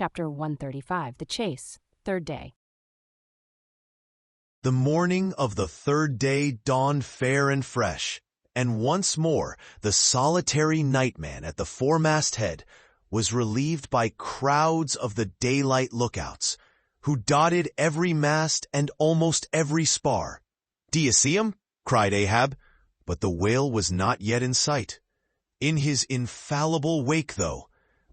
Chapter 135, The Chase, Third Day. The morning of the third day dawned fair and fresh, and once more the solitary nightman at the foremast head was relieved by crowds of the daylight lookouts, who dotted every mast and almost every spar. "D'ye see 'em?" cried Ahab, but the whale was not yet in sight. In his infallible wake, though,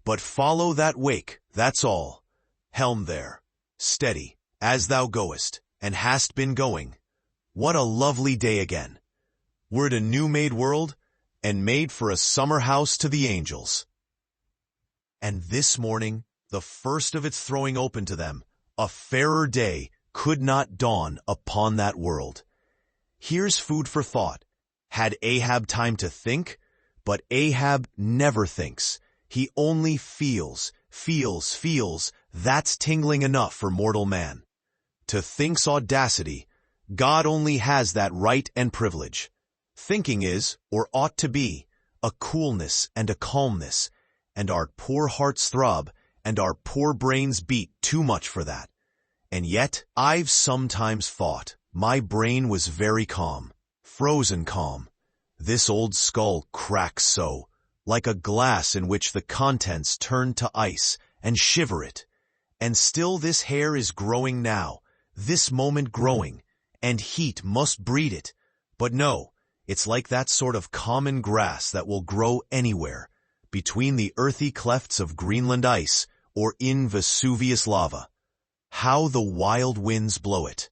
but follow that wake, that's all. Helm there, steady, as thou goest, and hast been going. What a lovely day again. We're a new-made world, and made for a summer house to the angels. And this morning, the first of its throwing open to them, a fairer day could not dawn upon that world. Here's food for thought. Had Ahab time to think? But Ahab never thinks. He only feels. That's tingling enough for mortal man. To think's audacity. God only has that right and privilege. Thinking is, or ought to be, a coolness and a calmness, and our poor hearts throb, and our poor brains beat too much for that. And yet, I've sometimes thought my brain was very calm, frozen calm. This old skull cracks so, like a glass in which the contents turn to ice, and shiver it. And still this hair is growing now, this moment growing, and heat must breed it. But no, it's like that sort of common grass that will grow anywhere, between the earthy clefts of Greenland ice, or in Vesuvius lava. How the wild winds blow it!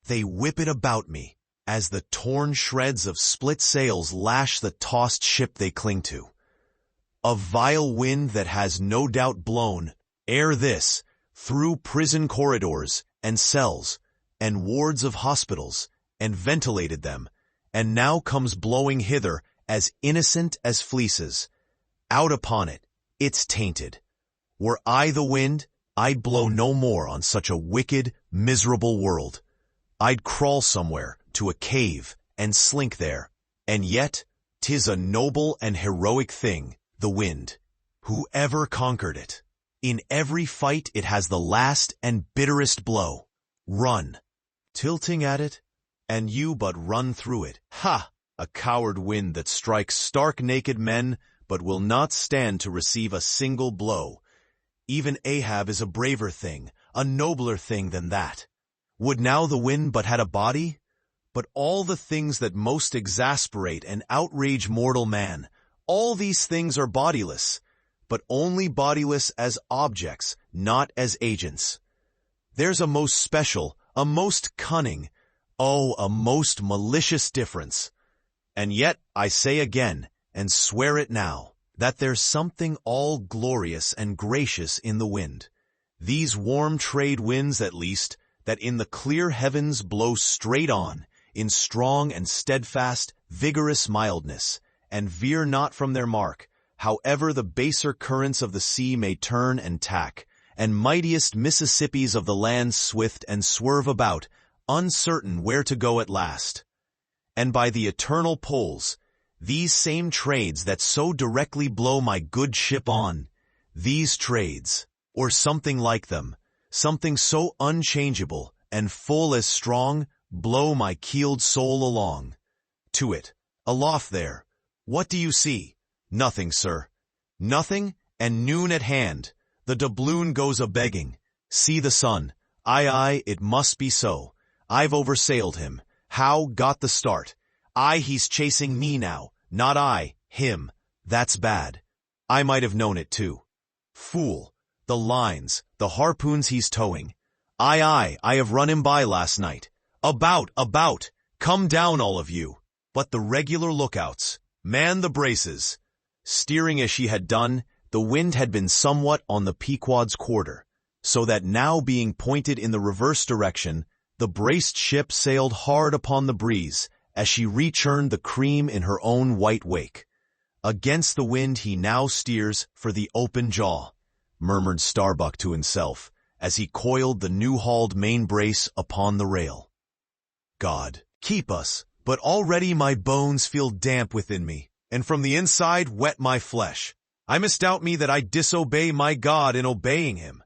They whip it about me, as the torn shreds of split sails lash the tossed ship they cling to. A vile wind that has no doubt blown, ere this, through prison corridors, and cells, and wards of hospitals, and ventilated them, and now comes blowing hither as innocent as fleeces. Out upon it, it's tainted. Were I the wind, I'd blow no more on such a wicked, miserable world. I'd crawl somewhere, to a cave, and slink there. And yet, 'tis a noble and heroic thing, the wind. Whoever conquered it? In every fight it has the last and bitterest blow. Run. Tilting at it, and you but run through it. Ha! A coward wind that strikes stark naked men, but will not stand to receive a single blow. Even Ahab is a braver thing, a nobler thing than that. Would now the wind but had a body? But all the things that most exasperate and outrage mortal man, all these things are bodiless, but only bodiless as objects, not as agents. There's a most special, a most cunning, oh, a most malicious difference. And yet, I say again, and swear it now, that there's something all glorious and gracious in the wind. These warm trade winds, at least, that in the clear heavens blow straight on, in strong and steadfast, vigorous mildness, and veer not from their mark, however the baser currents of the sea may turn and tack, and mightiest Mississippis of the land swift and swerve about, uncertain where to go at last. And by the eternal poles, these same trades that so directly blow my good ship on, these trades, or something like them, something so unchangeable and full as strong, blow my keeled soul along. To it, aloft there, what do you see? Nothing, sir. Nothing, and noon at hand. The doubloon goes a-begging. See the sun. Aye, it must be so. I've oversailed him. How got the start? Aye, he's chasing me now. Not I, him. That's bad. I might have known it too. Fool. The lines, the harpoons he's towing. Aye, I have run him by last night. About! Come down, all of you. But the regular lookouts. Man the braces. Steering as she had done, the wind had been somewhat on the Pequod's quarter, so that now being pointed in the reverse direction, the braced ship sailed hard upon the breeze, as she rechurned the cream in her own white wake. Against the wind he now steers for the open jaw, murmured Starbuck to himself, as he coiled the new-hauled main brace upon the rail. God, keep us, but already my bones feel damp within me, and from the inside wet my flesh. I misdoubt me that I disobey my God in obeying him.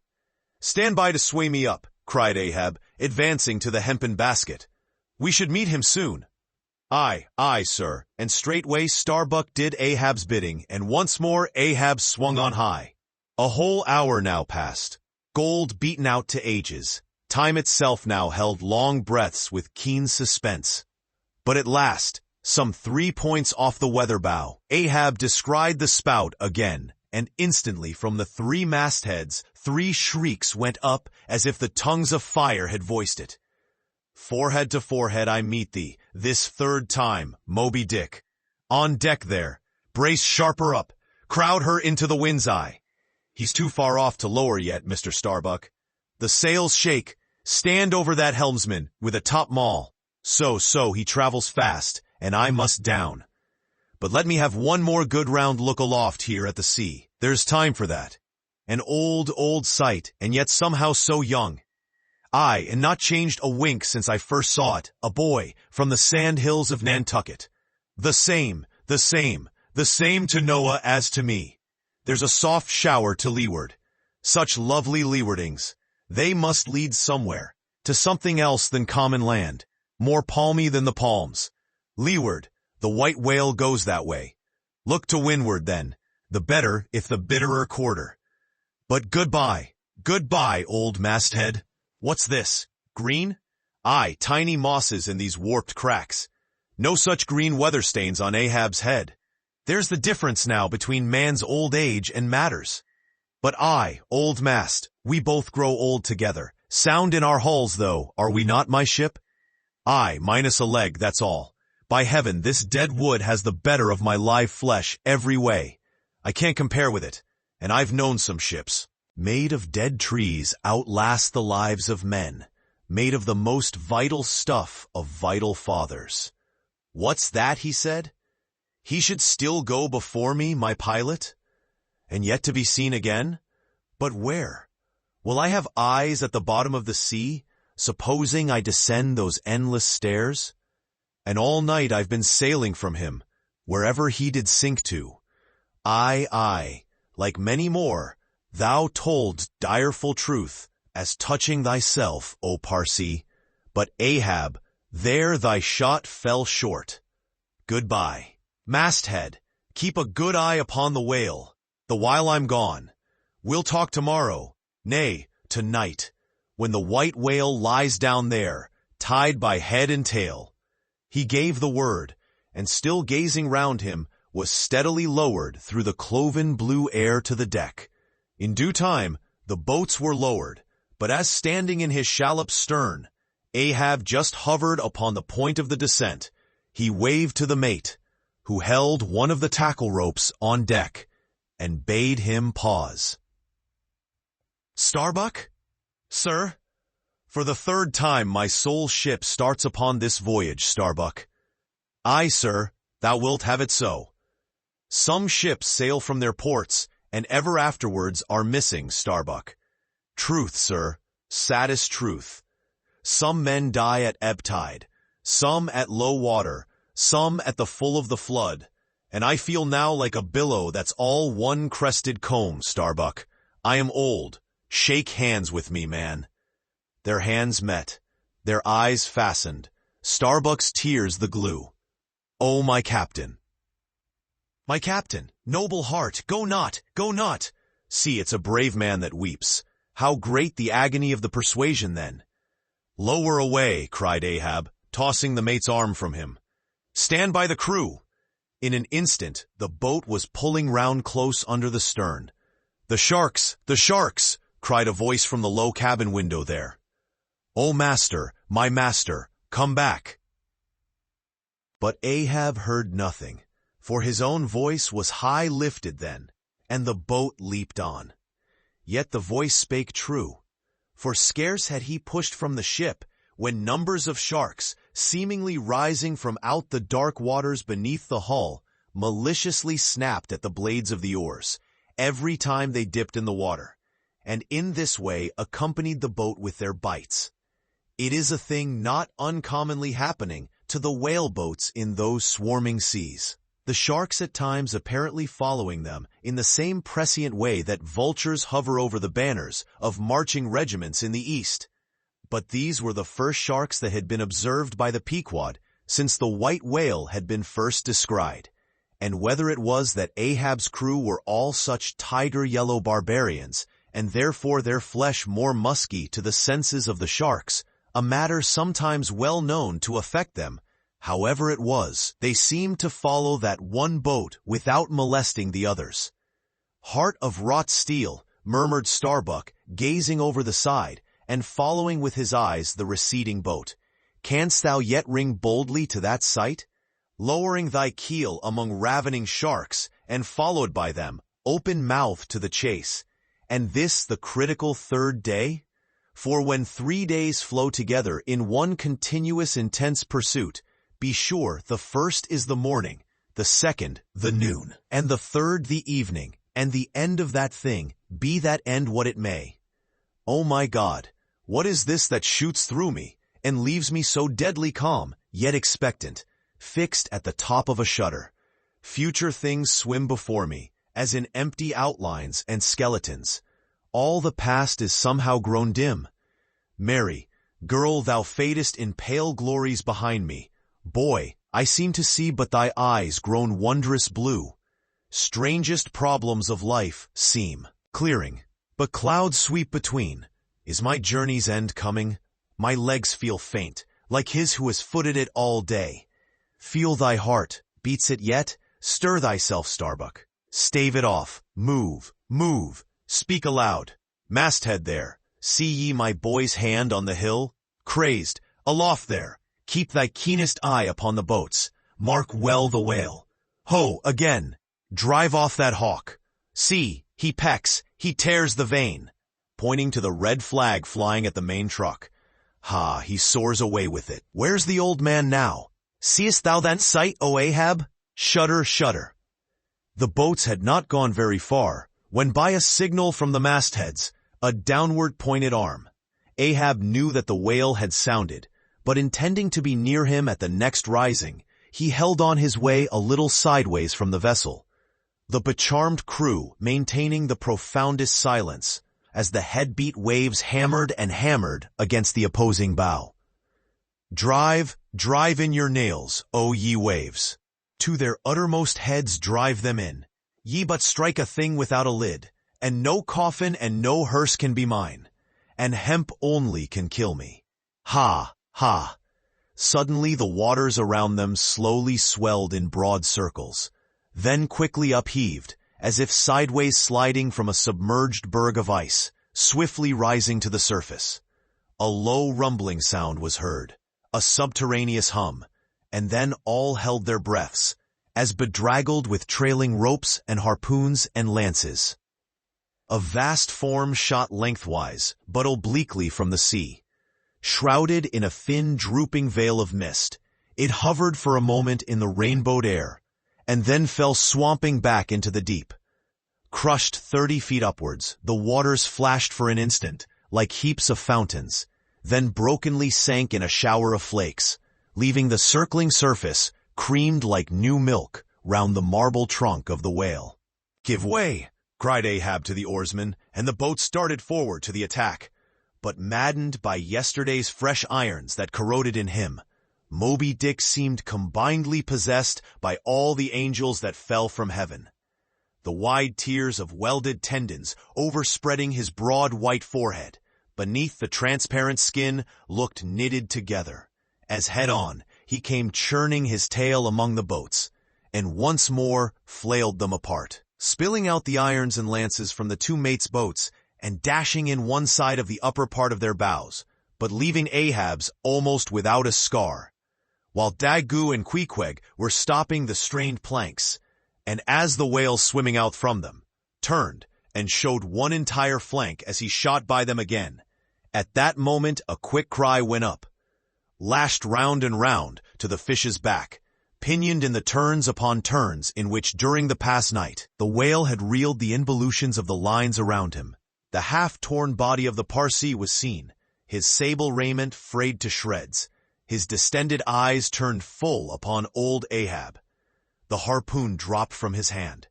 "Stand by to sway me up," cried Ahab, advancing to the hempen basket. "We should meet him soon." "Aye, aye, sir," and straightway Starbuck did Ahab's bidding, and once more Ahab swung on high. A whole hour now passed, gold beaten out to ages. Time itself now held long breaths with keen suspense. But at last, some 3 points off the weather bow, Ahab descried the spout again, and instantly from the 3 mastheads 3 shrieks went up as if the tongues of fire had voiced it. "Forehead to forehead I meet thee, this 3rd time, Moby Dick. On deck there, brace sharper up, crowd her into the wind's eye. He's too far off to lower yet, Mr. Starbuck. The sails shake, stand over that helmsman with a top maul. So, he travels fast, and I must down. But let me have one more good round look aloft here at the sea. There's time for that. An old sight, and yet somehow so young. Aye, and not changed a wink since I first saw it, a boy, from the sand hills of Nantucket. The same to Noah as to me. There's a soft shower to leeward. Such lovely leewardings. They must lead somewhere, to something else than common land, more palmy than the palms. Leeward, the white whale goes that way. Look to windward then, the better if the bitterer quarter. But goodbye, old masthead. What's this, green? Aye, tiny mosses in these warped cracks. No such green weather stains on Ahab's head. There's the difference now between man's old age and matters. But I, old mast, we both grow old together. Sound in our hulls, though, are we not, my ship? Aye, minus a leg, that's all. By heaven, this dead wood has the better of my live flesh every way. I can't compare with it, and I've known some ships. Made of dead trees outlast the lives of men, made of the most vital stuff of vital fathers. What's that, he said? He should still go before me, my pilot? And yet to be seen again? But where? Will I have eyes at the bottom of the sea, supposing I descend those endless stairs? And all night I've been sailing from him, wherever he did sink to. Aye, like many more, thou told direful truth, as touching thyself, O Parsee. But Ahab, there thy shot fell short. Goodbye. Masthead, keep a good eye upon the whale, the while I'm gone. We'll talk tomorrow, nay, tonight, when the white whale lies down there, tied by head and tail. He gave the word, and still gazing round him, was steadily lowered through the cloven blue air to the deck. In due time, the boats were lowered, but as standing in his shallop's stern, Ahab just hovered upon the point of the descent, he waved to the mate, who held one of the tackle ropes on deck, and bade him pause. Starbuck? Sir? For the 3rd time my soul ship starts upon this voyage, Starbuck. Aye, sir, thou wilt have it so. Some ships sail from their ports, and ever afterwards are missing, Starbuck. Truth, sir, saddest truth. Some men die at ebb tide, some at low water, some at the full of the flood, and I feel now like a billow that's all one crested comb, Starbuck. I am old. Shake hands with me, man. Their hands met, their eyes fastened, Starbuck's tears the glue. Oh, my captain. My captain, noble heart, go not, go not. See, it's a brave man that weeps. How great the agony of the persuasion then. Lower away, cried Ahab, tossing the mate's arm from him. Stand by the crew. In an instant, the boat was pulling round close under the stern. The sharks, cried a voice from the low cabin window there. Oh, master, my master, come back. But Ahab heard nothing, for his own voice was high lifted then, and the boat leaped on. Yet the voice spake true, for scarce had he pushed from the ship, when numbers of sharks, seemingly rising from out the dark waters beneath the hull, maliciously snapped at the blades of the oars, every time they dipped in the water, and in this way accompanied the boat with their bites. It is a thing not uncommonly happening to the whale boats in those swarming seas. the sharks at times apparently following them in the same prescient way that vultures hover over the banners of marching regiments in the east. But these were the first sharks that had been observed by the Pequod since the white whale had been first descried. And whether it was that Ahab's crew were all such tiger-yellow barbarians, and therefore their flesh more musky to the senses of the sharks, a matter sometimes well known to affect them, however it was, they seemed to follow that one boat without molesting the others. "Heart of wrought steel," murmured Starbuck, gazing over the side, and following with his eyes the receding boat. "Canst thou yet ring boldly to that sight? Lowering thy keel among ravening sharks, and followed by them, open-mouthed to the chase. And this the critical third day? For when 3 days flow together in one continuous intense pursuit, be sure the first is the morning, the second the noon, and the third the evening, and the end of that thing, be that end what it may. Oh my God, what is this that shoots through me, and leaves me so deadly calm, yet expectant, fixed at the top of a shutter? Future things swim before me, as in empty outlines and skeletons. All the past is somehow grown dim. Mary, girl, thou fadest in pale glories behind me. Boy, I seem to see but thy eyes grown wondrous blue. Strangest problems of life seem clearing, but clouds sweep between. Is my journey's end coming? My legs feel faint, like his who has footed it all day. Feel thy heart, beats it yet? Stir thyself, Starbuck. Stave it off, move, move, speak aloud. Masthead there, see ye my boy's hand on the hill? Crazed, aloft there, keep thy keenest eye upon the boats. Mark well the whale. Ho, again, drive off that hawk. See, he pecks, he tears the vane. Pointing to the red flag flying at the main truck. Ha, he soars away with it. Where's the old man now? Seest thou that sight, O Ahab? Shudder, shudder. The boats had not gone very far, when by a signal from the mastheads, a downward pointed arm, Ahab knew that the whale had sounded, but intending to be near him at the next rising, he held on his way a little sideways from the vessel, the becharmed crew maintaining the profoundest silence, as the head-beat waves hammered and hammered against the opposing bow. Drive, drive in your nails, O ye waves. To their uttermost heads drive them in. Ye but strike a thing without a lid, and no coffin and no hearse can be mine, and hemp only can kill me. Ha, ha. Suddenly the waters around them slowly swelled in broad circles, then quickly upheaved, as if sideways sliding from a submerged berg of ice, swiftly rising to the surface. A low rumbling sound was heard, a subterraneous hum, and then all held their breaths, as bedraggled with trailing ropes and harpoons and lances. A vast form shot lengthwise, but obliquely from the sea. Shrouded in a thin, drooping veil of mist, it hovered for a moment in the rainbowed air, and then fell swamping back into the deep. Crushed 30 feet upwards, the waters flashed for an instant, like heaps of fountains, then brokenly sank in a shower of flakes, leaving the circling surface creamed like new milk round the marble trunk of the whale. "Give way!" cried Ahab to the oarsmen, and the boat started forward to the attack. But maddened by yesterday's fresh irons that corroded in him, Moby Dick seemed combinedly possessed by all the angels that fell from heaven. The wide tiers of welded tendons overspreading his broad white forehead, beneath the transparent skin, looked knitted together, as head-on he came churning his tail among the boats, and once more flailed them apart, spilling out the irons and lances from the two mates' boats, and dashing in one side of the upper part of their bows, but leaving Ahab's almost without a scar, while Daggoo and Queequeg were stopping the strained planks, and as the whale swimming out from them, turned and showed one entire flank as he shot by them again. At that moment a quick cry went up, lashed round and round to the fish's back, pinioned in the turns upon turns in which during the past night the whale had reeled the involutions of the lines around him. The half-torn body of the Parsee was seen, his sable raiment frayed to shreds, his distended eyes turned full upon old Ahab. the harpoon dropped from his hand.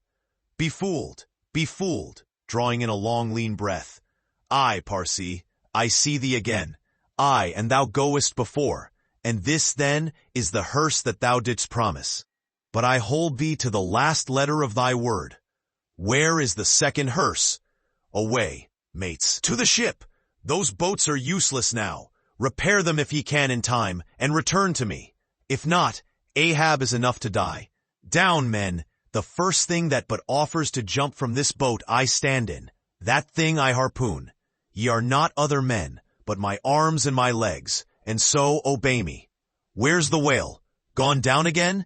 Be fooled, drawing in a long lean breath. Aye, Parsi, I see thee again. Aye, and thou goest before, and this then is the hearse that thou didst promise. But I hold thee to the last letter of thy word. Where is the second hearse? Away, mates, to the ship! Those boats are useless now. Repair them if ye can in time, and return to me. If not, Ahab is enough to die. Down, men! The first thing that but offers to jump from this boat I stand in, that thing I harpoon. Ye are not other men, but my arms and my legs, and so obey me. Where's the whale? Gone down again?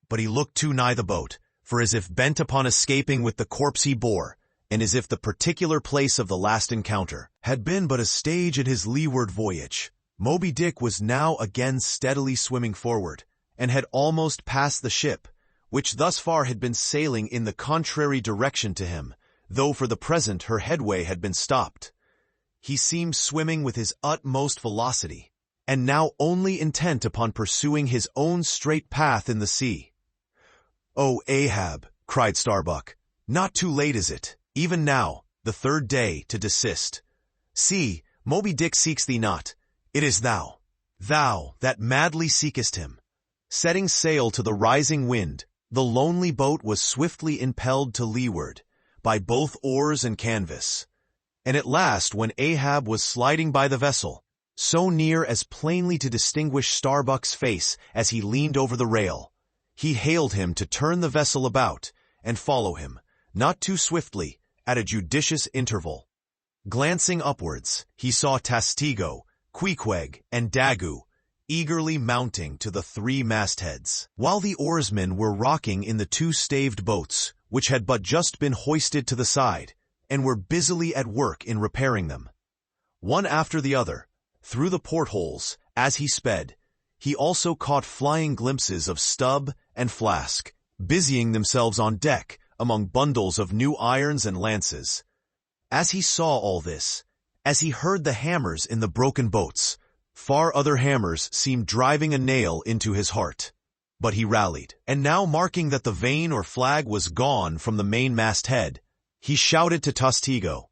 But he looked too nigh the boat, for as if bent upon escaping with the corpse he bore, and as if the particular place of the last encounter had been but a stage in his leeward voyage, Moby Dick was now again steadily swimming forward, and had almost passed the ship, which thus far had been sailing in the contrary direction to him, though for the present her headway had been stopped. He seemed swimming with his utmost velocity, and now only intent upon pursuing his own straight path in the sea. "Oh, Ahab," cried Starbuck, "not too late is it, even now, the third day, to desist. See, Moby Dick seeks thee not. It is thou that madly seekest him." Setting sail to the rising wind, the lonely boat was swiftly impelled to leeward, by both oars and canvas. And at last, when Ahab was sliding by the vessel, so near as plainly to distinguish Starbuck's face as he leaned over the rail, he hailed him to turn the vessel about and follow him, not too swiftly, at a judicious interval. Glancing upwards, he saw Tashtego, Queequeg, and Daggoo eagerly mounting to the three mastheads, while the oarsmen were rocking in the two-staved boats, which had but just been hoisted to the side, and were busily at work in repairing them. One after the other, through the portholes, as he sped, he also caught flying glimpses of Stubb and Flask, busying themselves on deck among bundles of new irons and lances. As he saw all this, as he heard the hammers in the broken boats, far other hammers seemed driving a nail into his heart. But he rallied, and now marking that the vane or flag was gone from the mainmast head, he shouted to Tashtego,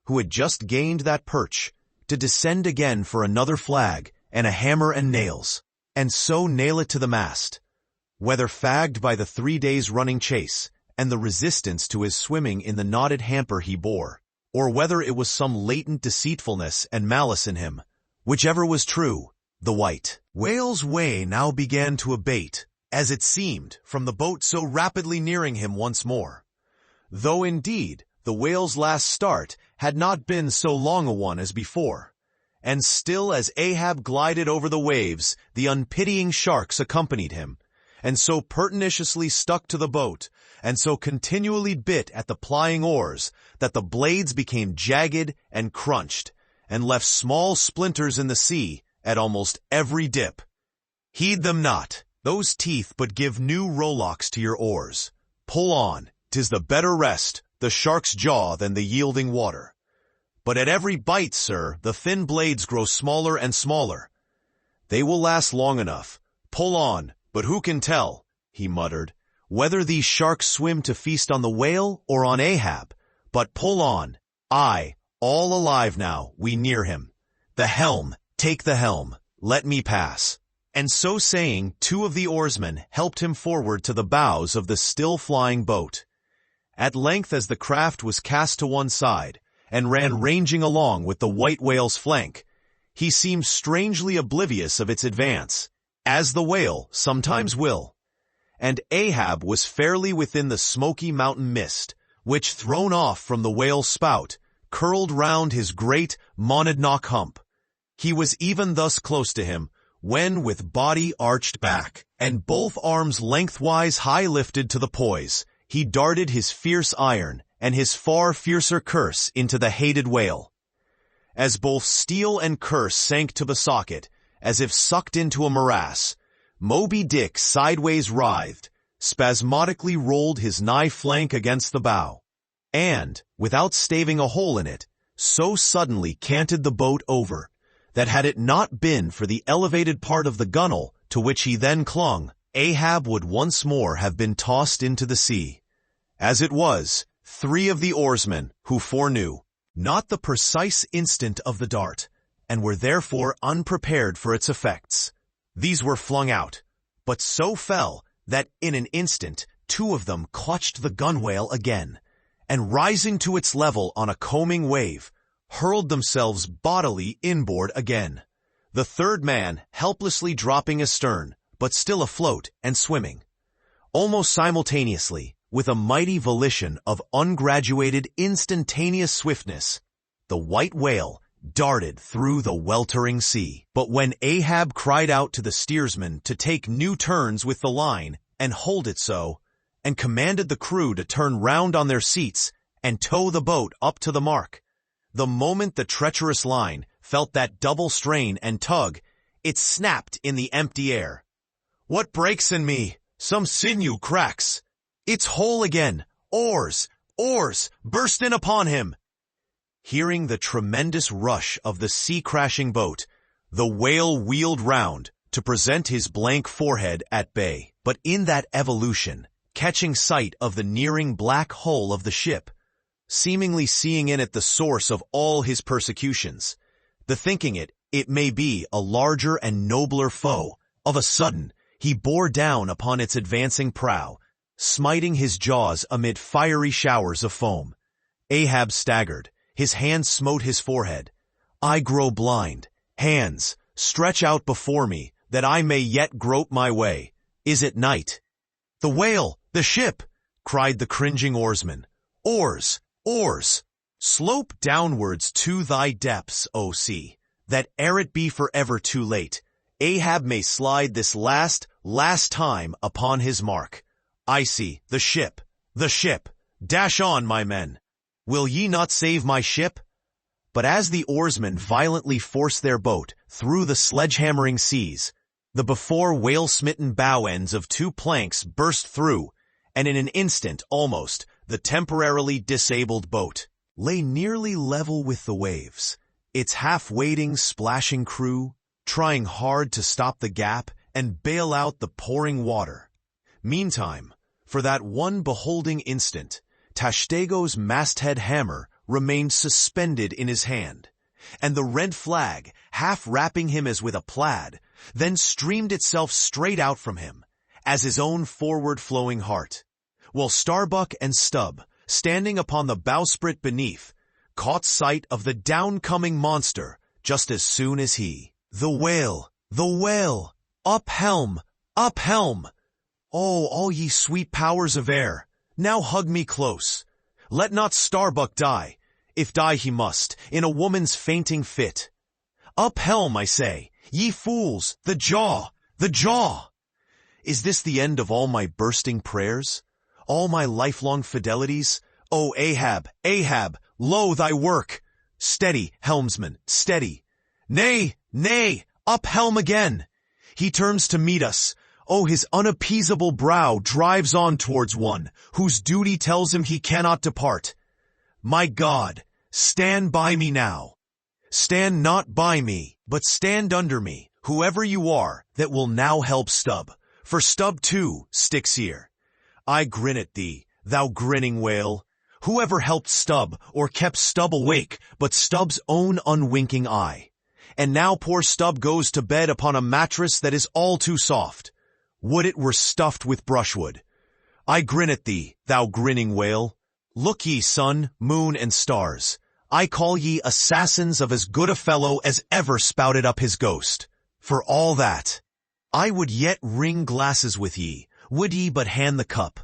who had just gained that perch, to descend again for another flag and a hammer and nails, and so nail it to the mast. Whether fagged by the 3 days' running chase and the resistance to his swimming in the knotted hamper he bore, or whether it was some latent deceitfulness and malice in him, whichever was true, the white whale's way now began to abate, as it seemed, from the boat so rapidly nearing him once more. Though indeed the whale's last start had not been so long a one as before, and still as Ahab glided over the waves, the unpitying sharks accompanied him, and so pertinaciously stuck to the boat, and so continually bit at the plying oars, that the blades became jagged and crunched, and left small splinters in the sea at almost every dip. Heed them not, those teeth but give new rowlocks to your oars. Pull on, 'tis the better rest, the shark's jaw than the yielding water. But at every bite, sir, the thin blades grow smaller and smaller. They will last long enough. Pull on, but who can tell, he muttered, whether these sharks swim to feast on the whale or on Ahab. But pull on. Aye, all alive now, we near him. The helm, take the helm, let me pass. And so saying, 2 of the oarsmen helped him forward to the bows of the still-flying boat. At length, as the craft was cast to one side, and ran ranging along with the white whale's flank, he seemed strangely oblivious of its advance, as the whale sometimes will. And Ahab was fairly within the smoky mountain mist, which, thrown off from the whale's spout, curled round his great Monadnock hump. He was even thus close to him, when, with body arched back, and both arms lengthwise high lifted to the poise, he darted his fierce iron, and his far fiercer curse into the hated whale. As both steel and curse sank to the socket, as if sucked into a morass, Moby Dick sideways writhed, spasmodically rolled his nigh flank against the bow, and, without staving a hole in it, so suddenly canted the boat over, that had it not been for the elevated part of the gunwale to which he then clung, Ahab would once more have been tossed into the sea. As it was, 3 of the oarsmen, who foreknew not the precise instant of the dart, and were therefore unprepared for its effects, these were flung out, but so fell that in an instant 2 of them clutched the gunwale again, and rising to its level on a combing wave, hurled themselves bodily inboard again. The 3rd man helplessly dropping astern, but still afloat and swimming. Almost simultaneously, with a mighty volition of ungraduated instantaneous swiftness, the white whale darted through the weltering sea. But when Ahab cried out to the steersman to take new turns with the line and hold it so, and commanded the crew to turn round on their seats and tow the boat up to the mark, the moment the treacherous line felt that double strain and tug, it snapped in the empty air. "What breaks in me? Some sinew cracks. It's whole again. Oars, oars, burst in upon him." Hearing the tremendous rush of the sea-crashing boat, the whale wheeled round to present his blank forehead at bay. But in that evolution, catching sight of the nearing black hull of the ship, seemingly seeing in it the source of all his persecutions, the thinking it may be a larger and nobler foe, of a sudden he bore down upon its advancing prow, smiting his jaws amid fiery showers of foam. Ahab staggered, his hand smote his forehead. "I grow blind. Hands, stretch out before me, that I may yet grope my way. Is it night?" "The whale! The ship!" cried the cringing oarsman. "Oars! Oars! Slope downwards to thy depths, O sea, that ere it be forever too late, Ahab may slide this last time upon his mark. I see, the ship! The ship! Dash on, my men! Will ye not save my ship?" But as the oarsmen violently forced their boat through the sledgehammering seas, the before whale-smitten bow ends of 2 planks burst through, and in an instant almost, the temporarily disabled boat lay nearly level with the waves, its half-wading, splashing crew trying hard to stop the gap and bail out the pouring water. Meantime, for that one beholding instant, Tashtego's masthead hammer remained suspended in his hand, and the rent flag, half wrapping him as with a plaid, then streamed itself straight out from him, as his own forward-flowing heart, while Starbuck and Stubb, standing upon the bowsprit beneath, caught sight of the down-coming monster just as soon as he. "The whale! The whale! Up helm! Up helm! Oh, all ye sweet powers of air, now hug me close. Let not Starbuck die, if die he must, in a woman's fainting fit. Up helm, I say, ye fools, the jaw, the jaw! Is this the end of all my bursting prayers? All my lifelong fidelities? O Ahab, Ahab, lo thy work! Steady, helmsman, steady! Nay, nay, up helm again! He turns to meet us. Oh, his unappeasable brow drives on towards one whose duty tells him he cannot depart. My God, stand by me now. Stand not by me, but stand under me, whoever you are that will now help Stubb, for Stubb too sticks here. I grin at thee, thou grinning whale. Whoever helped Stubb or kept Stubb awake but Stubb's own unwinking eye? And now poor Stubb goes to bed upon a mattress that is all too soft. Would it were stuffed with brushwood. I grin at thee, thou grinning whale. Look ye, sun, moon, and stars. I call ye assassins of as good a fellow as ever spouted up his ghost. For all that, I would yet ring glasses with ye, would ye but hand the cup.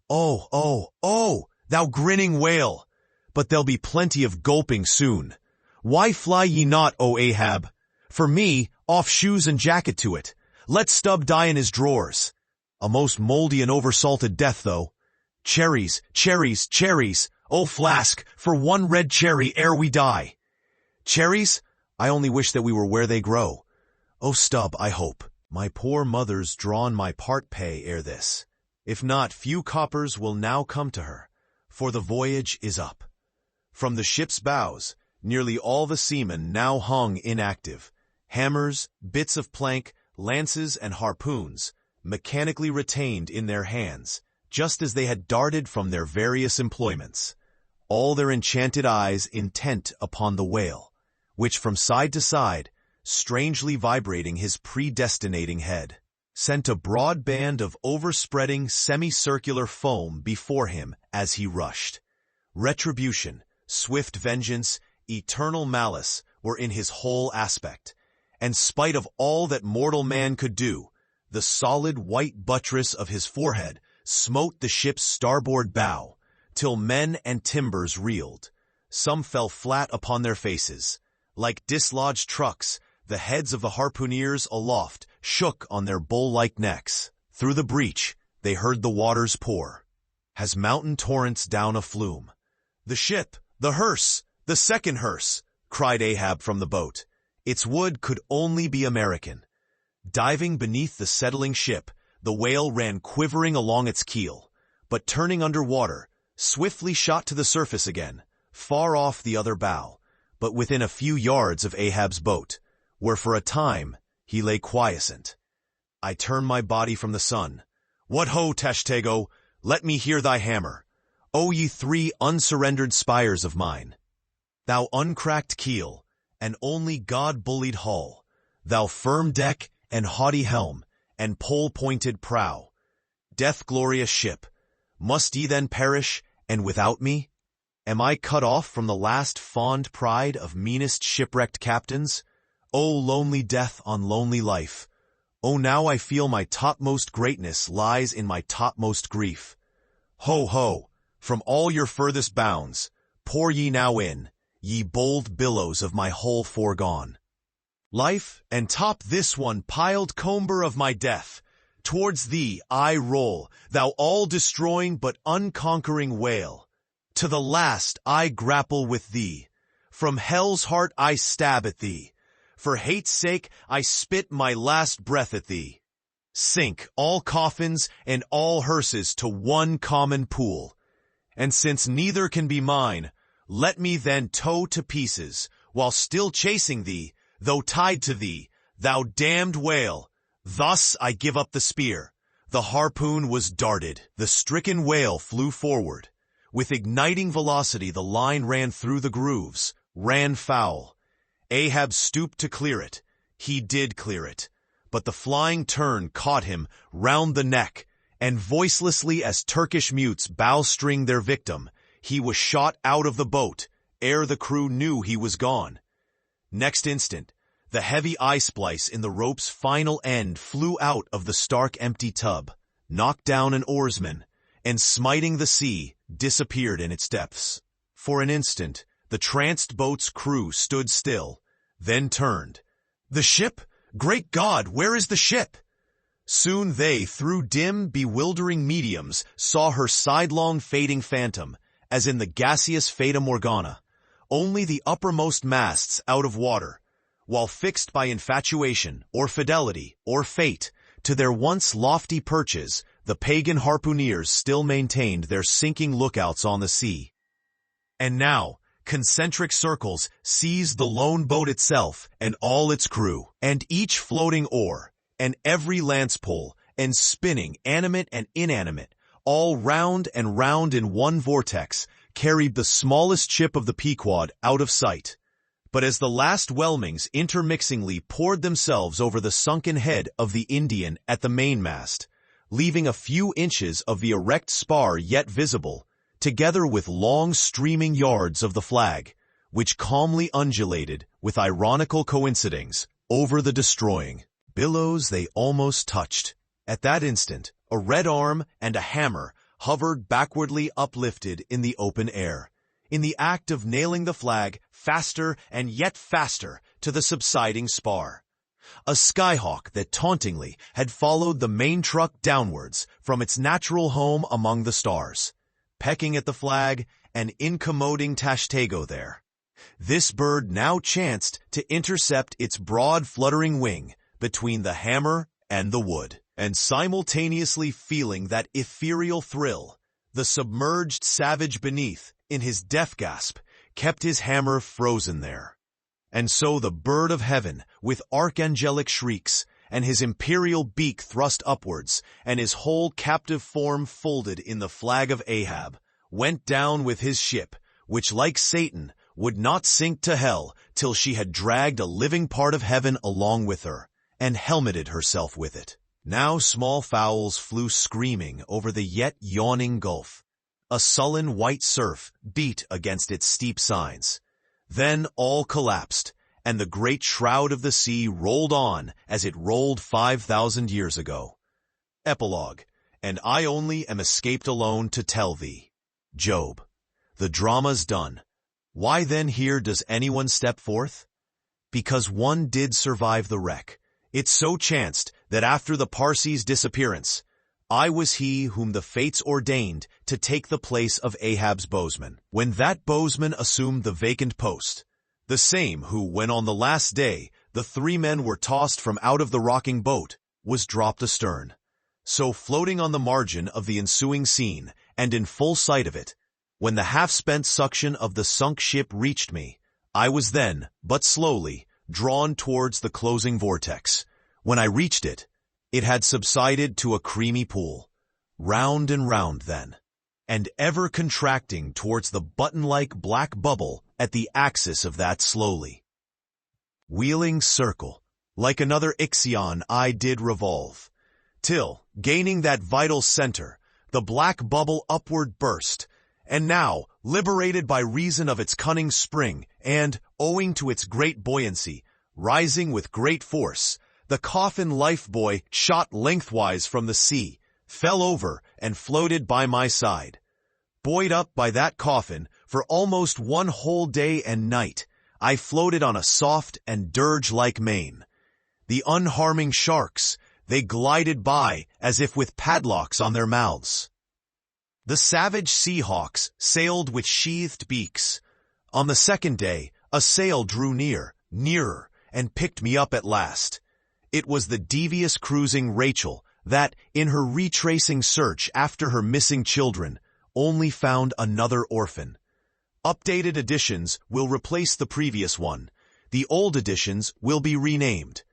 Oh, oh, oh, thou grinning whale! But there'll be plenty of gulping soon. Why fly ye not, O Ahab? For me, off shoes and jacket to it. Let Stubb die in his drawers. A most mouldy and oversalted death, though. Cherries, cherries, cherries. Oh, flask, for one red cherry ere we die. Cherries? I only wish that we were where they grow. Oh, Stubb, I hope. My poor mother's drawn my part pay ere this. If not, few coppers will now come to her, for the voyage is up. From the ship's bows, nearly all the seamen now hung inactive. Hammers, bits of plank, lances, and harpoons, mechanically retained in their hands, just as they had darted from their various employments, all their enchanted eyes intent upon the whale, which from side to side, strangely vibrating his predestinating head, sent a broad band of overspreading semicircular foam before him as he rushed. Retribution, swift vengeance, eternal malice were in his whole aspect, and spite of all that mortal man could do, the solid white buttress of his forehead smote the ship's starboard bow, till men and timbers reeled. Some fell flat upon their faces. Like dislodged trucks, the heads of the harpooneers aloft shook on their bull-like necks. Through the breach, they heard the waters pour, as mountain torrents down a flume. "The ship! The hearse! The second hearse!" cried Ahab from the boat. Its wood could only be American. Diving beneath the settling ship, the whale ran quivering along its keel, but turning under water, swiftly shot to the surface again, far off the other bow, but within a few yards of Ahab's boat, where for a time he lay quiescent. I turn my body from the sun. "What ho, Tashtego! Let me hear thy hammer. O ye three unsurrendered spires of mine! Thou uncracked keel, and only God-bullied hull, thou firm deck and haughty helm, and pole-pointed prow. Death-glorious ship, must ye then perish, and without me? Am I cut off from the last fond pride of meanest shipwrecked captains? O lonely death on lonely life! O now I feel my topmost greatness lies in my topmost grief. Ho, ho, from all your furthest bounds, pour ye now in, ye bold billows of my hull foregone. Life, and top this one piled comber of my death, towards thee I roll, thou all-destroying but unconquering whale. To the last I grapple with thee. From hell's heart I stab at thee. For hate's sake I spit my last breath at thee. Sink all coffins and all hearses to one common pool. And since neither can be mine, let me then tow to pieces, while still chasing thee, though tied to thee, thou damned whale. Thus I give up the spear. The harpoon was darted. The stricken whale flew forward. With igniting velocity the line ran through the grooves, ran foul. Ahab stooped to clear it. He did clear it. But the flying turn caught him round the neck, and voicelessly as Turkish mutes bowstring their victim, he was shot out of the boat, ere the crew knew he was gone. Next instant, the heavy eye-splice in the rope's final end flew out of the stark empty tub, knocked down an oarsman, and smiting the sea, disappeared in its depths. For an instant, the tranced boat's crew stood still, then turned. "The ship? Great God, where is the ship?" Soon they, through dim, bewildering mediums, saw her sidelong fading phantom, as in the gaseous Fata Morgana, only the uppermost masts out of water, while fixed by infatuation, or fidelity, or fate, to their once lofty perches, the pagan harpooneers still maintained their sinking lookouts on the sea. And now, concentric circles seized the lone boat itself and all its crew, and each floating oar, and every lance pole, and spinning, animate and inanimate, all round and round in one vortex, carried the smallest ship of the Pequod out of sight. But as the last whelmings intermixingly poured themselves over the sunken head of the Indian at the mainmast, leaving a few inches of the erect spar yet visible, together with long streaming yards of the flag, which calmly undulated, with ironical coincidings, over the destroying billows they almost touched. At that instant, a red arm and a hammer hovered backwardly uplifted in the open air, in the act of nailing the flag faster and yet faster to the subsiding spar. A skyhawk that tauntingly had followed the main truck downwards from its natural home among the stars, pecking at the flag and incommoding Tashtego there. This bird now chanced to intercept its broad fluttering wing between the hammer and the wood, and simultaneously feeling that ethereal thrill, the submerged savage beneath, in his death gasp, kept his hammer frozen there. And so the bird of heaven, with archangelic shrieks, and his imperial beak thrust upwards, and his whole captive form folded in the flag of Ahab, went down with his ship, which, like Satan, would not sink to hell till she had dragged a living part of heaven along with her, and helmeted herself with it. Now small fowls flew screaming over the yet yawning gulf. A sullen white surf beat against its steep sides. Then all collapsed, and the great shroud of the sea rolled on as it rolled 5,000 years ago. Epilogue. And I only am escaped alone to tell thee. Job. The drama's done. Why then here does anyone step forth? Because one did survive the wreck. It so chanced that after the Parsi's disappearance, I was he whom the fates ordained to take the place of Ahab's bowsman. When that bowsman assumed the vacant post, the same who, when on the last day the three men were tossed from out of the rocking boat, was dropped astern. So floating on the margin of the ensuing scene, and in full sight of it, when the half-spent suction of the sunk ship reached me, I was then, but slowly, drawn towards the closing vortex. When I reached it, it had subsided to a creamy pool, round and round then, and ever contracting towards the button-like black bubble at the axis of that slowly wheeling circle. Like another Ixion I did revolve, till, gaining that vital center, the black bubble upward burst, and now, liberated by reason of its cunning spring, and, owing to its great buoyancy, rising with great force, the coffin lifebuoy shot lengthwise from the sea, fell over, and floated by my side. Buoyed up by that coffin, for almost one whole day and night, I floated on a soft and dirge-like main. The unharming sharks, they glided by as if with padlocks on their mouths. The savage sea-hawks sailed with sheathed beaks. On the second day, a sail drew near, nearer, and picked me up at last. It was the devious cruising Rachel that, in her retracing search after her missing children, only found another orphan. Updated editions will replace the previous one. The old editions will be renamed.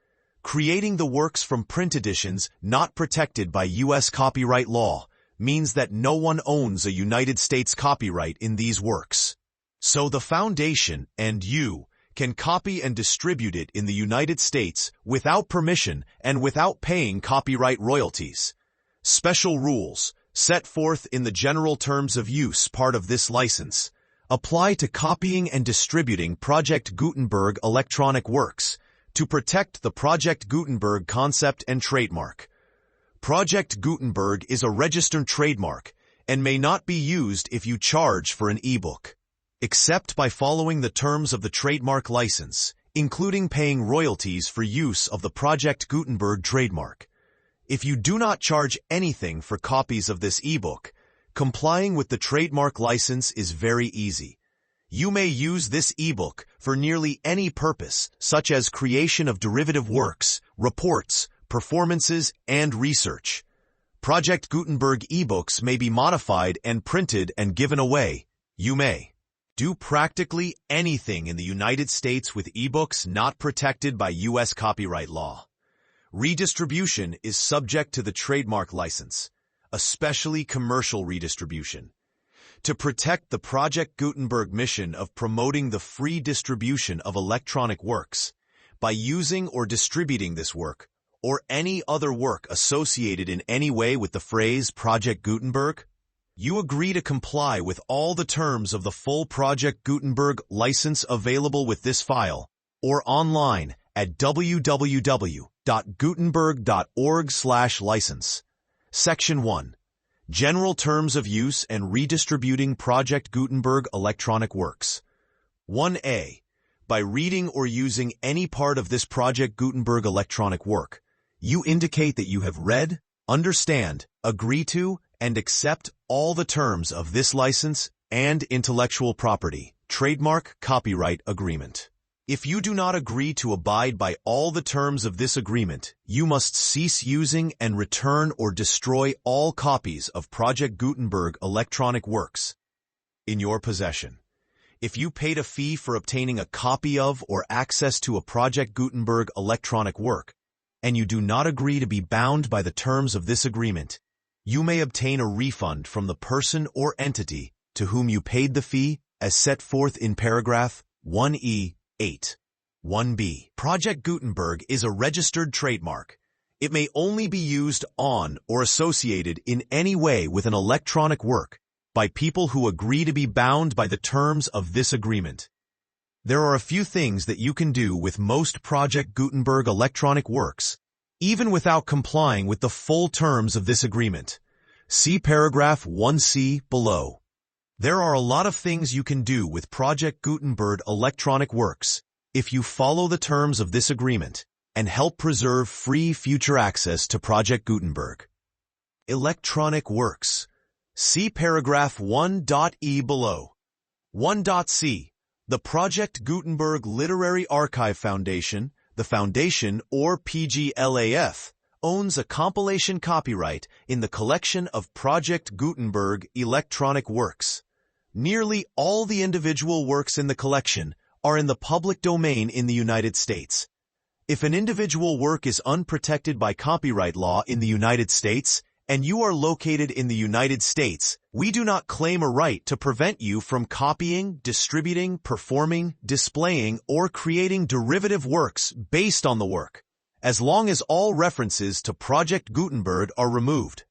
Creating the works from print editions not protected by U.S. copyright law means that no one owns a United States copyright in these works. So the Foundation and you can copy and distribute it in the United States without permission and without paying copyright royalties. Special rules, set forth in the General Terms of Use part of this license, apply to copying and distributing Project Gutenberg electronic works to protect the Project Gutenberg concept and trademark. Project Gutenberg is a registered trademark and may not be used if you charge for an ebook, except by following the terms of the trademark license, including paying royalties for use of the Project Gutenberg trademark. If you do not charge anything for copies of this ebook, complying with the trademark license is very easy. You may use this ebook for nearly any purpose, such as creation of derivative works, reports, performances, and research. Project Gutenberg ebooks may be modified and printed and given away. You may do practically anything in the United States with ebooks not protected by U.S. copyright law. Redistribution is subject to the trademark license, especially commercial redistribution. To protect the Project Gutenberg mission of promoting the free distribution of electronic works, by using or distributing this work, or any other work associated in any way with the phrase Project Gutenberg, you agree to comply with all the terms of the full Project Gutenberg license available with this file, or online at www.gutenberg.org/license. Section 1. General Terms of Use and Redistributing Project Gutenberg Electronic Works. 1a. By reading or using any part of this Project Gutenberg electronic work, you indicate that you have read, understand, agree to, and accept all the terms of this license and intellectual property, trademark, copyright agreement. If you do not agree to abide by all the terms of this agreement, you must cease using and return or destroy all copies of Project Gutenberg electronic works in your possession. If you paid a fee for obtaining a copy of or access to a Project Gutenberg electronic work, and you do not agree to be bound by the terms of this agreement, you may obtain a refund from the person or entity to whom you paid the fee as set forth in paragraph 1E8. 1B. Project Gutenberg is a registered trademark. It may only be used on or associated in any way with an electronic work by people who agree to be bound by the terms of this agreement. There are a few things that you can do with most Project Gutenberg electronic works, even without complying with the full terms of this agreement. See paragraph 1C below. There are a lot of things you can do with Project Gutenberg electronic works if you follow the terms of this agreement and help preserve free future access to Project Gutenberg. Electronic works. See paragraph 1.E below. 1.C. The Project Gutenberg Literary Archive Foundation, the Foundation or PGLAF, owns a compilation copyright in the collection of Project Gutenberg electronic works. Nearly all the individual works in the collection are in the public domain in the United States. If an individual work is unprotected by copyright law in the United States, and you are located in the United States, we do not claim a right to prevent you from copying, distributing, performing, displaying, or creating derivative works based on the work, as long as all references to Project Gutenberg are removed.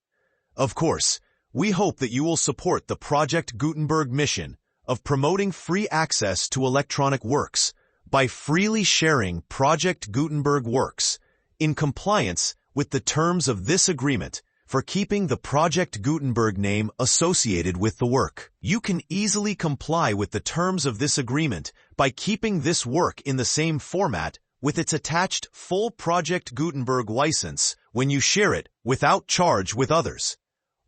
Of course, we hope that you will support the Project Gutenberg mission of promoting free access to electronic works by freely sharing Project Gutenberg works in compliance with the terms of this agreement for keeping the Project Gutenberg name associated with the work. You can easily comply with the terms of this agreement by keeping this work in the same format with its attached full Project Gutenberg license when you share it without charge with others.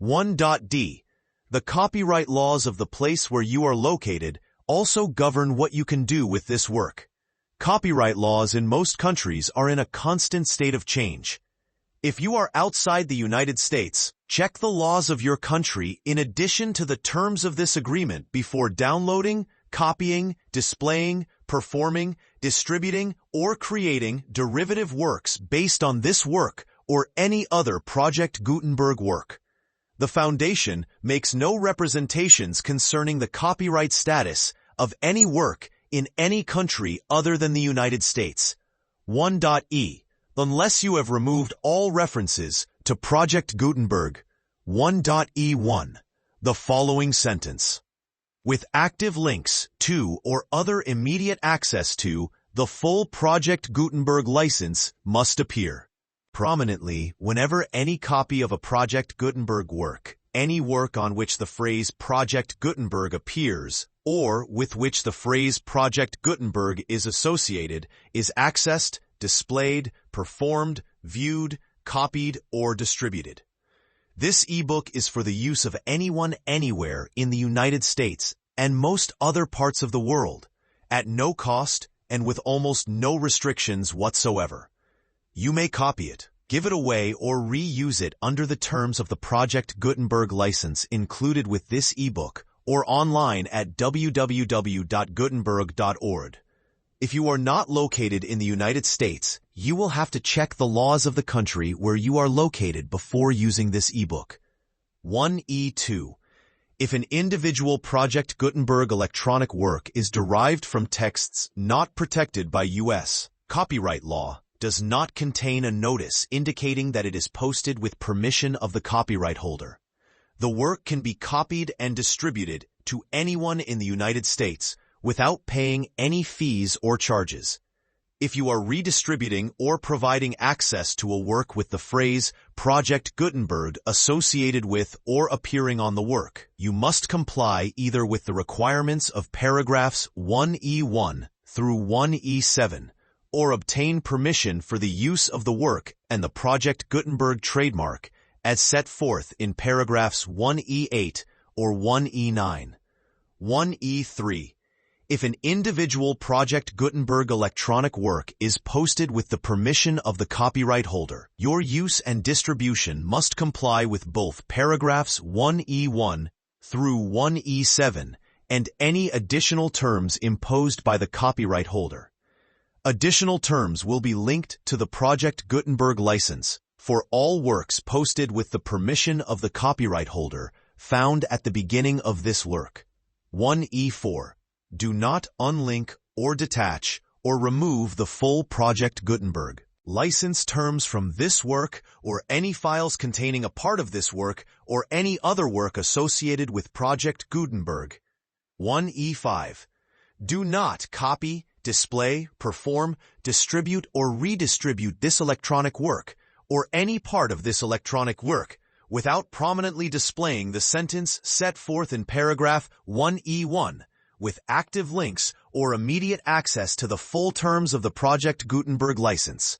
1.D. The copyright laws of the place where you are located also govern what you can do with this work. Copyright laws in most countries are in a constant state of change. If you are outside the United States, check the laws of your country in addition to the terms of this agreement before downloading, copying, displaying, performing, distributing, or creating derivative works based on this work or any other Project Gutenberg work. The Foundation makes no representations concerning the copyright status of any work in any country other than the United States. 1.E. Unless you have removed all references to Project Gutenberg. 1.E1. The following sentence. With active links to or other immediate access to the full Project Gutenberg license must appear prominently whenever any copy of a Project Gutenberg work, any work on which the phrase Project Gutenberg appears, or with which the phrase Project Gutenberg is associated, is accessed, displayed, performed, viewed, copied, or distributed. This ebook is for the use of anyone anywhere in the United States and most other parts of the world, at no cost and with almost no restrictions whatsoever. You may copy it, give it away, or reuse it under the terms of the Project Gutenberg license included with this ebook or online at www.gutenberg.org. If you are not located in the United States, you will have to check the laws of the country where you are located before using this ebook. 1E2. If an individual Project Gutenberg electronic work is derived from texts not protected by U.S. copyright law, does not contain a notice indicating that it is posted with permission of the copyright holder, the work can be copied and distributed to anyone in the United States without paying any fees or charges. If you are redistributing or providing access to a work with the phrase Project Gutenberg associated with or appearing on the work, you must comply either with the requirements of paragraphs 1E1 through 1E7, or obtain permission for the use of the work and the Project Gutenberg trademark as set forth in paragraphs 1E8 or 1E9. 1E3. If an individual Project Gutenberg electronic work is posted with the permission of the copyright holder, your use and distribution must comply with both paragraphs 1E1 through 1E7 and any additional terms imposed by the copyright holder. Additional terms will be linked to the Project Gutenberg license for all works posted with the permission of the copyright holder found at the beginning of this work. 1E4. Do not unlink or detach or remove the full Project Gutenberg license terms from this work or any files containing a part of this work or any other work associated with Project Gutenberg. 1E5. Do not copy, display, perform, distribute, or redistribute this electronic work or any part of this electronic work without prominently displaying the sentence set forth in paragraph 1E1 with active links or immediate access to the full terms of the Project Gutenberg license.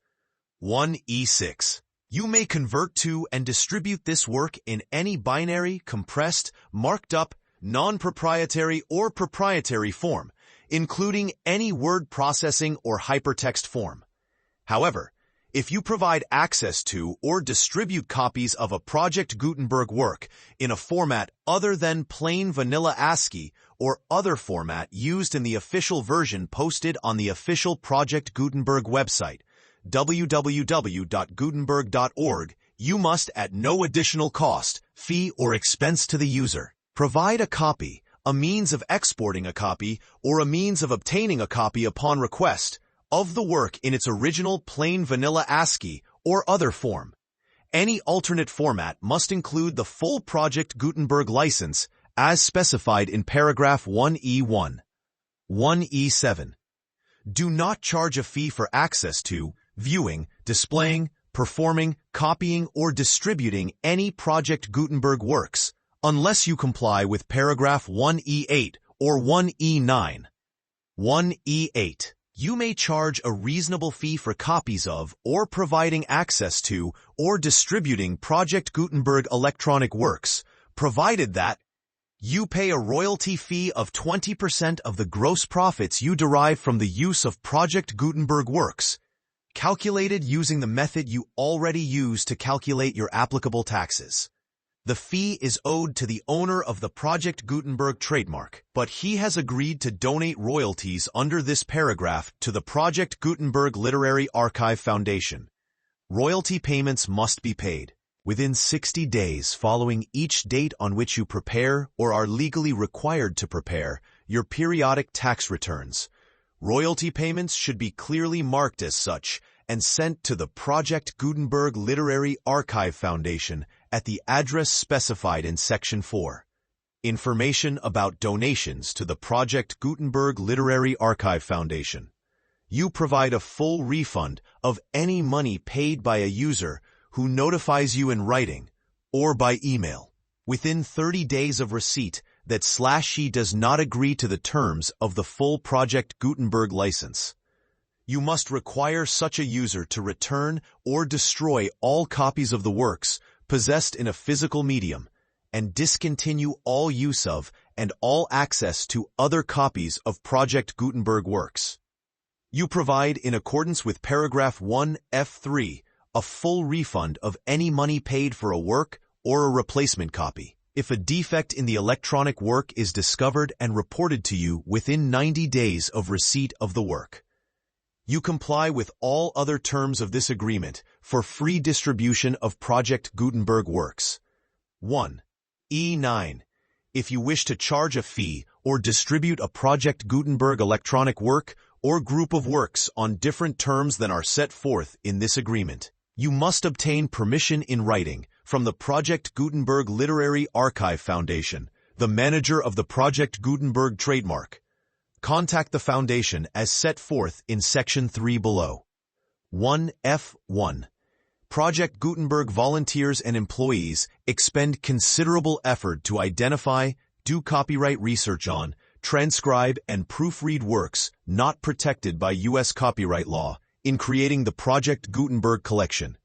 1E6. You may convert to and distribute this work in any binary, compressed, marked up, non-proprietary or proprietary form, including any word processing or hypertext form. However, if you provide access to or distribute copies of a Project Gutenberg work in a format other than plain vanilla ASCII or other format used in the official version posted on the official Project Gutenberg website, www.gutenberg.org, you must at no additional cost, fee, or expense to the user provide a copy, a means of exporting a copy, or a means of obtaining a copy upon request of the work in its original plain vanilla ASCII or other form. Any alternate format must include the full Project Gutenberg license as specified in paragraph 1E1. 1E7. Do not charge a fee for access to, viewing, displaying, performing, copying, or distributing any Project Gutenberg works, unless you comply with paragraph 1E8 or 1E9. 1E8. You may charge a reasonable fee for copies of or providing access to or distributing Project Gutenberg electronic works, provided that you pay a royalty fee of 20% of the gross profits you derive from the use of Project Gutenberg works, calculated using the method you already use to calculate your applicable taxes. The fee is owed to the owner of the Project Gutenberg trademark, but he has agreed to donate royalties under this paragraph to the Project Gutenberg Literary Archive Foundation. Royalty payments must be paid within 60 days following each date on which you prepare or are legally required to prepare your periodic tax returns. Royalty payments should be clearly marked as such and sent to the Project Gutenberg Literary Archive Foundation at the address specified in Section 4. Information about donations to the Project Gutenberg Literary Archive Foundation. You provide a full refund of any money paid by a user who notifies you in writing or by email within 30 days of receipt that /he does not agree to the terms of the full Project Gutenberg license. You must require such a user to return or destroy all copies of the works possessed in a physical medium and discontinue all use of and all access to other copies of Project Gutenberg works. You provide, in accordance with paragraph 1F3, a full refund of any money paid for a work or a replacement copy if a defect in the electronic work is discovered and reported to you within 90 days of receipt of the work. You comply with all other terms of this agreement for free distribution of Project Gutenberg works. 1. E9. If you wish to charge a fee or distribute a Project Gutenberg electronic work or group of works on different terms than are set forth in this agreement, you must obtain permission in writing from the Project Gutenberg Literary Archive Foundation, the manager of the Project Gutenberg trademark. Contact the Foundation as set forth in Section 3 below. 1F1. Project Gutenberg volunteers and employees expend considerable effort to identify, do copyright research on, transcribe, and proofread works not protected by U.S. copyright law in creating the Project Gutenberg collection.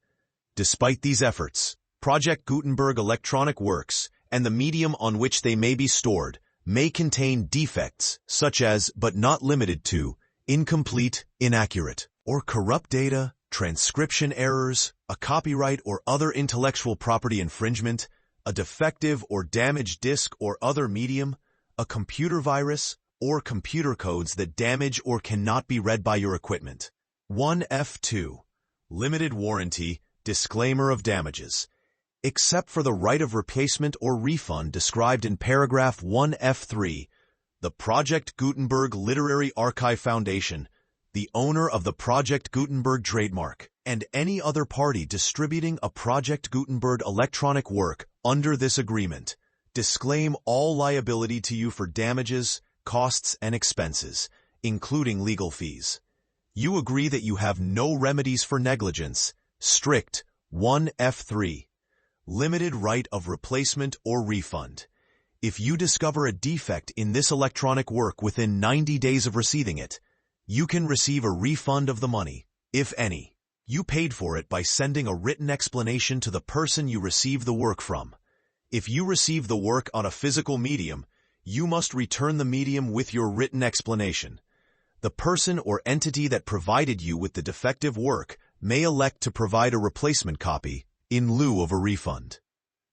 Despite these efforts, Project Gutenberg electronic works and the medium on which they may be stored may contain defects such as, but not limited to, incomplete, inaccurate, or corrupt data, transcription errors, a copyright or other intellectual property infringement, a defective or damaged disk or other medium, a computer virus, or computer codes that damage or cannot be read by your equipment. 1F2. Limited warranty, disclaimer of damages. Except for the right of replacement or refund described in paragraph 1F3, the Project Gutenberg Literary Archive Foundation, the owner of the Project Gutenberg trademark, and any other party distributing a Project Gutenberg electronic work under this agreement, disclaim all liability to you for damages, costs, and expenses, including legal fees. You agree that you have no remedies for negligence. Strict 1F3. Limited right of replacement or refund. If you discover a defect in this electronic work within 90 days of receiving it, you can receive a refund of the money, if any. You paid for it by sending a written explanation to the person you received the work from. If you receive the work on a physical medium, you must return the medium with your written explanation. The person or entity that provided you with the defective work may elect to provide a replacement copy in lieu of a refund.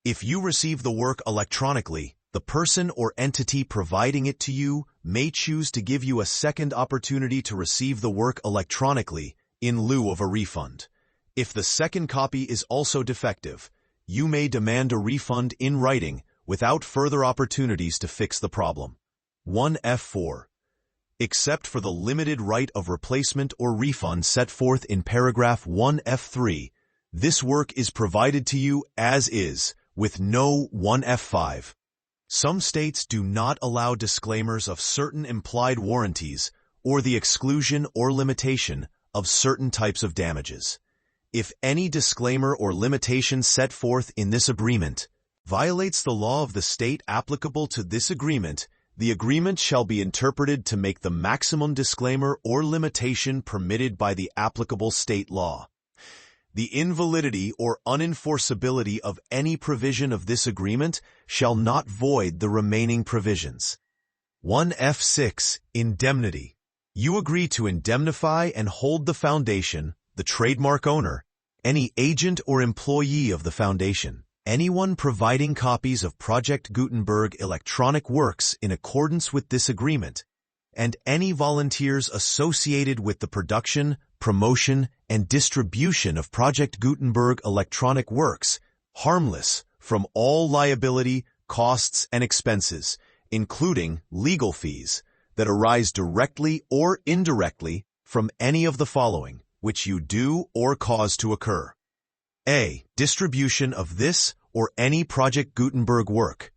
If you receive the work electronically, the person or entity providing it to you may choose to give you a second opportunity to receive the work electronically in lieu of a refund. If the second copy is also defective, you may demand a refund in writing without further opportunities to fix the problem. 1F4. Except for the limited right of replacement or refund set forth in paragraph 1F3, this work is provided to you as is, with no 1F5. Some states do not allow disclaimers of certain implied warranties or the exclusion or limitation of certain types of damages. If any disclaimer or limitation set forth in this agreement violates the law of the state applicable to this agreement, the agreement shall be interpreted to make the maximum disclaimer or limitation permitted by the applicable state law. The invalidity or unenforceability of any provision of this agreement shall not void the remaining provisions. 1F6. Indemnity. You agree to indemnify and hold the foundation, the trademark owner, any agent or employee of the foundation, anyone providing copies of Project Gutenberg electronic works in accordance with this agreement, and any volunteers associated with the production, promotion, and distribution of Project Gutenberg electronic works, harmless from all liability, costs, and expenses, including legal fees, that arise directly or indirectly from any of the following, which you do or cause to occur. A. Distribution of this or any Project Gutenberg work.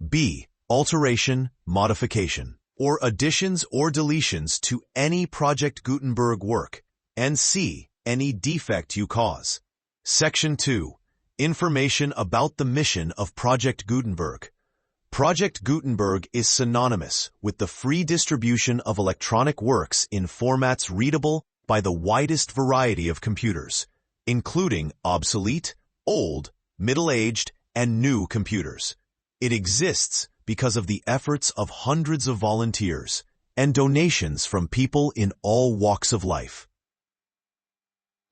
B. Alteration, modification, or additions or deletions to any Project Gutenberg work. And C. Any defect you cause. Section 2. Information about the mission of Project Gutenberg. Project Gutenberg is synonymous with the free distribution of electronic works in formats readable by the widest variety of computers, including obsolete, old, middle-aged, and new computers. It exists because of the efforts of hundreds of volunteers and donations from people in all walks of life.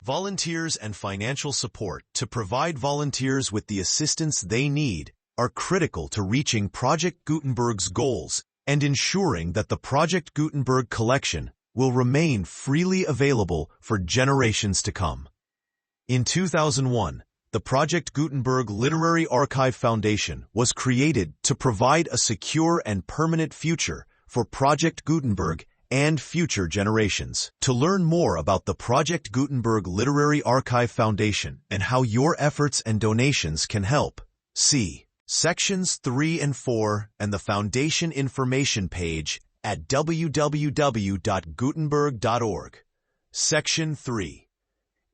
Volunteers and financial support to provide volunteers with the assistance they need are critical to reaching Project Gutenberg's goals and ensuring that the Project Gutenberg collection will remain freely available for generations to come. In 2001, the Project Gutenberg Literary Archive Foundation was created to provide a secure and permanent future for Project Gutenberg and future generations. To learn more about the Project Gutenberg Literary Archive Foundation and how your efforts and donations can help, see Sections 3 and 4 and the Foundation information page at www.gutenberg.org. Section 3.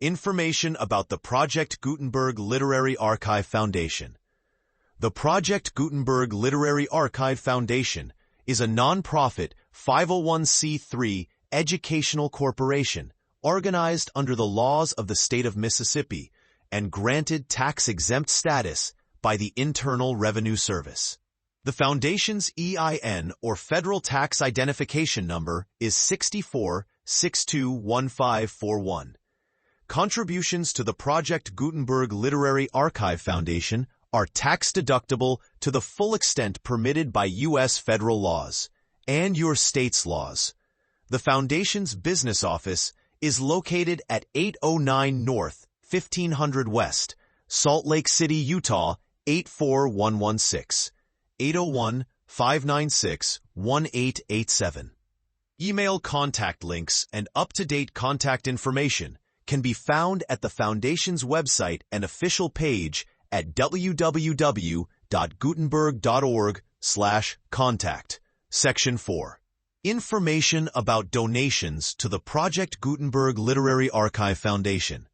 Information about the Project Gutenberg Literary Archive Foundation. The Project Gutenberg Literary Archive Foundation is a non-profit 501c3 educational corporation organized under the laws of the state of Mississippi and granted tax-exempt status by the Internal Revenue Service. The Foundation's EIN or Federal Tax Identification Number is 64621541. Contributions to the Project Gutenberg Literary Archive Foundation are tax-deductible to the full extent permitted by U.S. federal laws, and your state's laws. The Foundation's business office is located at 809 North, 1500 West, Salt Lake City, Utah, 84116, 801-596-1887. Email contact links and up-to-date contact information can be found at the Foundation's website and official page at www.gutenberg.org/contact. Section 4. Information about donations to the Project Gutenberg Literary Archive Foundation.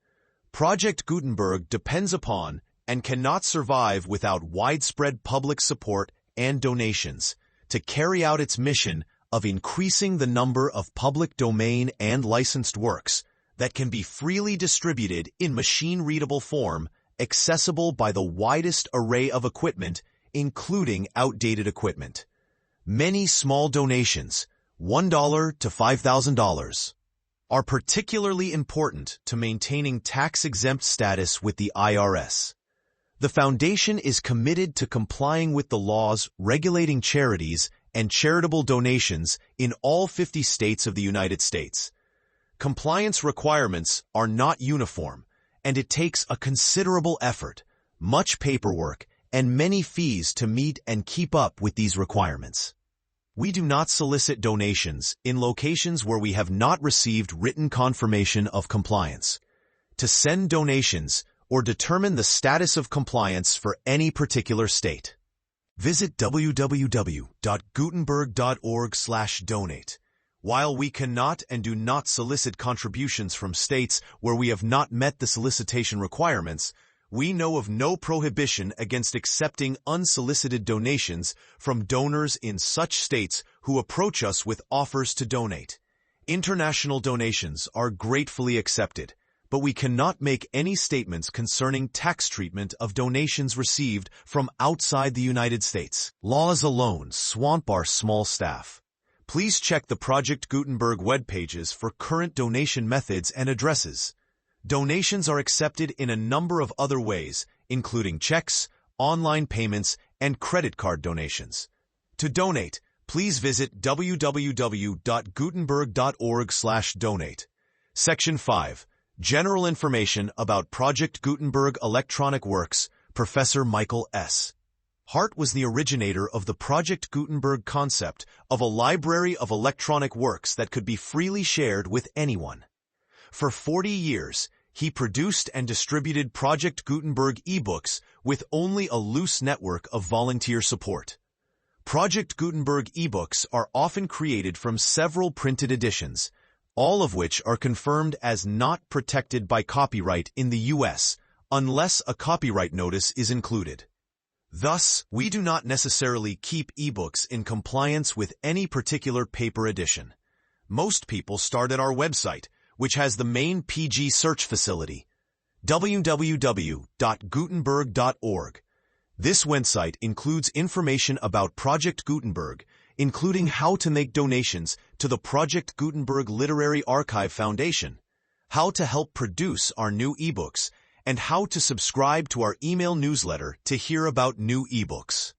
Project Gutenberg depends upon and cannot survive without widespread public support and donations to carry out its mission of increasing the number of public domain and licensed works that can be freely distributed in machine-readable form, accessible by the widest array of equipment, including outdated equipment. Many small donations, $1 to $5,000, are particularly important to maintaining tax-exempt status with the IRS. The Foundation is committed to complying with the laws regulating charities and charitable donations in all 50 states of the United States. Compliance requirements are not uniform, and it takes a considerable effort, much paperwork, and many fees to meet and keep up with these requirements. We do not solicit donations in locations where we have not received written confirmation of compliance. To send donations or determine the status of compliance for any particular state, visit www.gutenberg.org/donate. While we cannot and do not solicit contributions from states where we have not met the solicitation requirements, we know of no prohibition against accepting unsolicited donations from donors in such states who approach us with offers to donate. International donations are gratefully accepted, but we cannot make any statements concerning tax treatment of donations received from outside the United States. Laws alone swamp our small staff. Please check the Project Gutenberg web pages for current donation methods and addresses. Donations are accepted in a number of other ways, including checks, online payments, and credit card donations. To donate, please visit www.gutenberg.org/donate. Section 5. General information about Project Gutenberg Electronic Works, Professor Michael S. Hart was the originator of the Project Gutenberg concept of a library of electronic works that could be freely shared with anyone. For 40 years, he produced and distributed Project Gutenberg ebooks with only a loose network of volunteer support. Project Gutenberg ebooks are often created from several printed editions, all of which are confirmed as not protected by copyright in the U.S. unless a copyright notice is included. Thus, we do not necessarily keep ebooks in compliance with any particular paper edition. Most people start at our website, which has the main PG search facility, www.gutenberg.org. This website includes information about Project Gutenberg, including how to make donations to the Project Gutenberg Literary Archive Foundation, how to help produce our new ebooks, and how to subscribe to our email newsletter to hear about new ebooks.